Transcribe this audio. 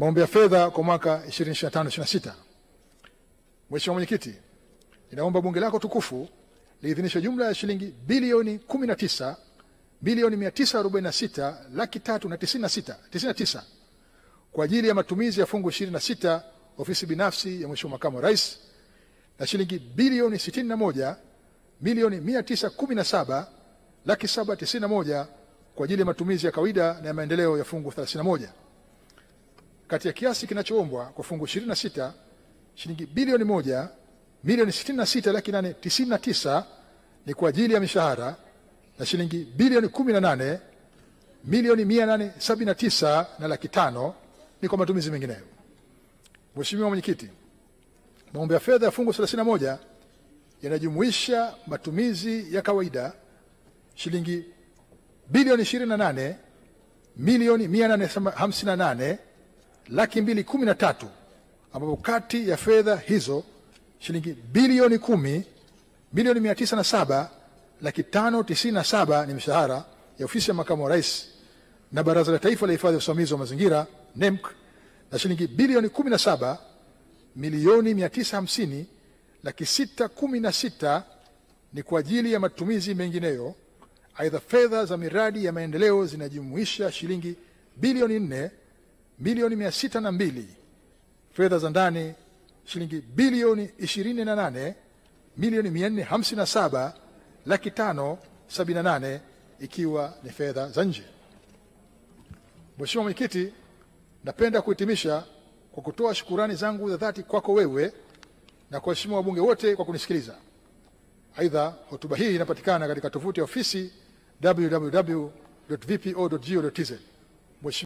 Maombi ya fedha kwa mwaka 2025/26. Mheshimiwa Mwenyekiti, ninaomba bunge lako tukufu liidhinishe jumla ya shilingi bilioni 19 bilioni 946 laki 399 kwa ajili ya matumizi ya fungu 26 ofisi binafsi ya Mheshimiwa Makamu wa Rais na shilingi bilioni 61 milioni 917 laki 791 kwa ajili ya matumizi ya kawaida na ya maendeleo ya fungu 31. Kati ya kiasi kinachoombwa kwa fungu 26, shilingi bilioni 1 milioni 66 laki 899 ni kwa ajili ya mishahara na shilingi bilioni 18 milioni 879 na laki 5 ni kwa matumizi mengineyo. Mheshimiwa Mwenyekiti, maombi ya fedha ya fungu 31 yanajumuisha matumizi ya kawaida shilingi bilioni 28 milioni 858 laki 213, ambapo kati ya fedha hizo shilingi bilioni 10 milioni 907 laki 597 ni mishahara ya ofisi ya Makamu wa Rais na Baraza la Taifa la Hifadhi ya Usimamizi wa Mazingira NEMC, na shilingi bilioni 17 milioni 950 laki 616 ni kwa ajili ya matumizi mengineyo. Aidha, fedha za miradi ya maendeleo zinajumuisha shilingi bilioni 4 milioni 602, fedha za ndani shilingi bilioni 28 milioni 457 laki 578 ikiwa ni fedha za nje. Mheshimiwa Mwenyekiti, napenda kuhitimisha kwa kutoa shukurani zangu za dhati kwako wewe na kwa waheshimiwa wabunge wote kwa kunisikiliza. Aidha, hotuba hii inapatikana katika tovuti ya ofisi www.vpo.go.tz.